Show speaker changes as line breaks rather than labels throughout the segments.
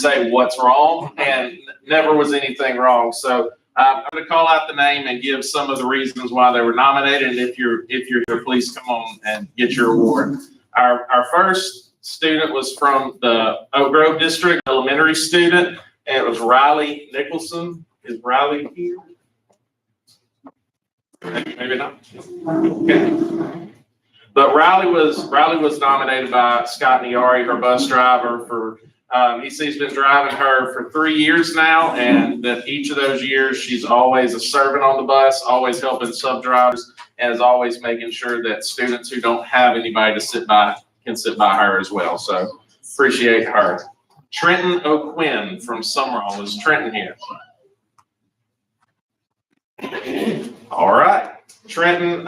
say what's wrong, and never was anything wrong. So I'm going to call out the name and give some of the reasons why they were nominated. And if you're here, please come on and get your award. Our first student was from the Oak Grove District, elementary student, and it was Riley Nicholson. Is Riley here? Maybe not. Okay. But Riley was nominated by Scott Niari, her bus driver, for he's been driving her for 3 years now, and that each of those years she's always a servant on the bus, always helping sub drivers, and is always making sure that students who don't have anybody to sit by can sit by her as well. So appreciate her. Trenton O'Quinn from Summerall. Is Trenton here? All right. Trenton,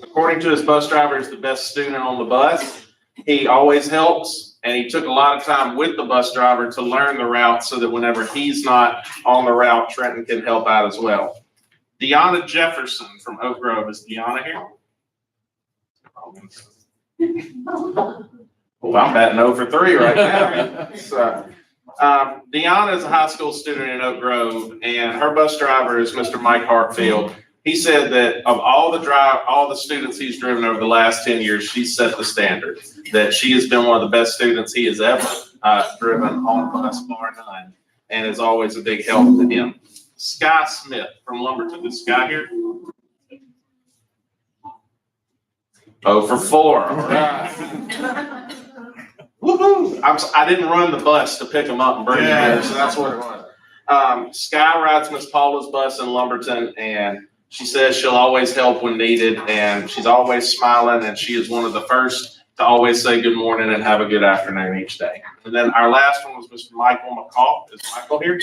according to his bus driver, is the best student on the bus. He always helps, and he took a lot of time with the bus driver to learn the route so that whenever he's not on the route, Trenton can help out as well. Deanna Jefferson from Oak Grove. Is Deanna here? Well, I'm batting 0 for 3 right now. So, Deanna is a high school student in Oak Grove, and her bus driver is Mr. Mike Hartfield. He said that of all the students he's driven over the last 10 years, she set the standard, that she has been one of the best students he has ever driven on the bus, bar none, and is always a big help to him. Sky Smith from Lumberton. Is Sky here? 0 for 4. All right. Woohoo! I didn't run the bus to pick him up and bring him here, so that's what it was. Sky rides Miss Paula's bus in Lumberton, and she says she'll always help when needed, and she's always smiling, and she is one of the first to always say good morning and have a good afternoon each day. And then our last one was Mr. Michael McCall. Is Michael here?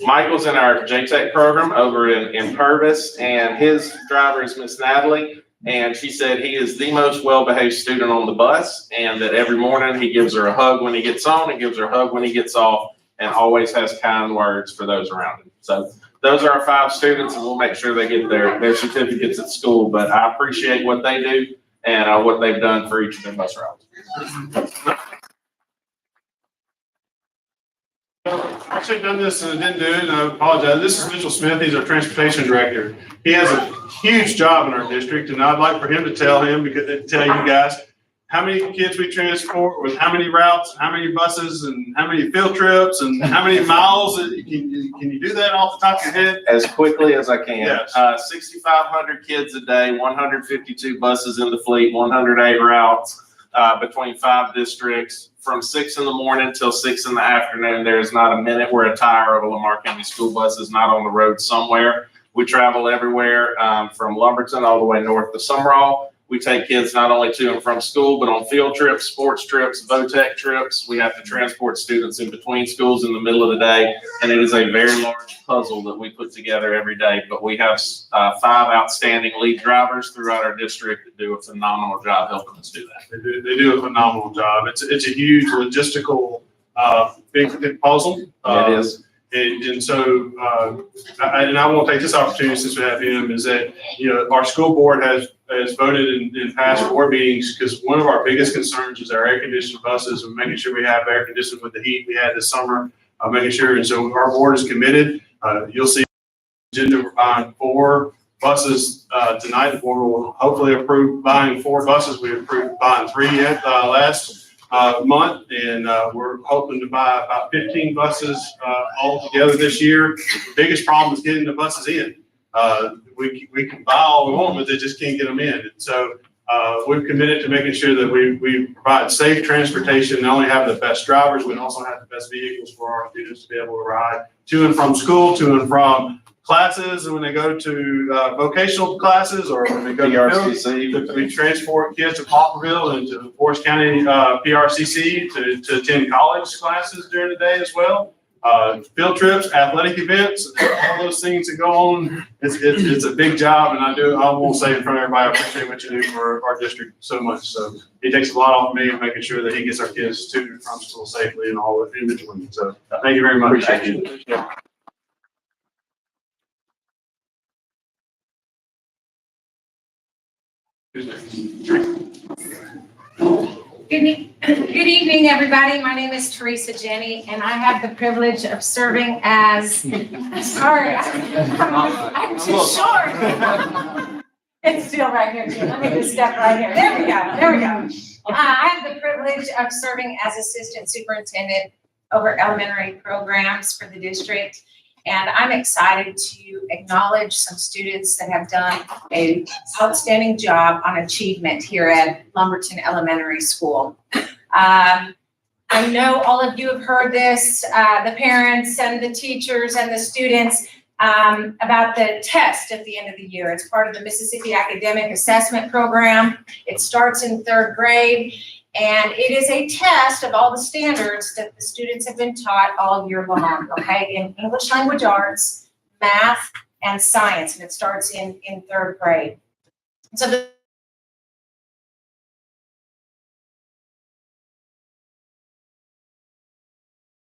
Michael's in our JTech program over in Purvis, and his driver is Miss Natalie. And she said he is the most well-behaved student on the bus, and that every morning he gives her a hug when he gets on and gives her a hug when he gets off, and always has kind words for those around him. So those are our 5 students, and we'll make sure they get their certificates at school. But I appreciate what they do and what they've done for each of their bus routes.
I should have done this and I didn't do it, and I apologize. This is Mitchell Smith. He's our transportation director. He has a huge job in our district, and I'd like for him to tell you guys how many kids we transport, with how many routes, how many buses, and how many field trips, and how many miles. Can you do that off the top of your head?
As quickly as I can.
Yes.
6,500 kids a day, 152 buses in the fleet, 108 routes between 5 districts. From 6 in the morning till 6 in the afternoon, there is not a minute where a tire of a Lamar County school bus is not on the road somewhere. We travel everywhere from Lumberton all the way north to Summerall. We take kids not only to and from school, but on field trips, sports trips, VOTEC trips. We have to transport students in between schools in the middle of the day, and it is a very large puzzle that we put together every day. But we have 5 outstanding lead drivers throughout our district that do a phenomenal job helping us do that.
They do a phenomenal job. It's a huge logistical big puzzle.
It is.
And so, I want to take this opportunity, since we have him, is that, our school board has voted in past board meetings, because one of our biggest concerns is our air conditioned buses and making sure we have air conditioning with the heat we had this summer, making sure. And so our board is committed. You'll see agenda, we're buying 4 buses tonight. The board will hopefully approve buying 4 buses. We approved buying 3 last month, and we're hoping to buy about 15 buses all together this year. The biggest problem is getting the buses in. We can buy all we want, but they just can't get them in. And so we've committed to making sure that we provide safe transportation, not only have the best drivers, we also have the best vehicles for our students to be able to ride to and from school, to and from classes, and when they go to vocational classes, or when they go to PRCC, we transport kids to Poplarville and to Forest County PRCC to attend college classes during the day as well. Field trips, athletic events, all those things that go on. It's a big job, and I won't say in front of everybody, I appreciate what you do for our district so much. So it takes a lot off me of making sure that he gets our kids to and from school safely and all in between. So thank you very much.
Appreciate you.
Who's next?
Good evening, everybody. My name is Teresa Jenny, and I have the privilege of serving as, sorry, I'm too short. It's still right here, too. Let me just step right here. There we go. I have the privilege of serving as Assistant Superintendent over elementary programs for the district. And I'm excited to acknowledge some students that have done an outstanding job on achievement here at Lumberton Elementary School. I know all of you have heard this, the parents and the teachers and the students, about the test at the end of the year. It's part of the Mississippi Academic Assessment Program. It starts in 3rd grade. And it is a test of all the standards that the students have been taught all year long, okay, in English language arts, math, and science, and it starts in 3rd grade. So the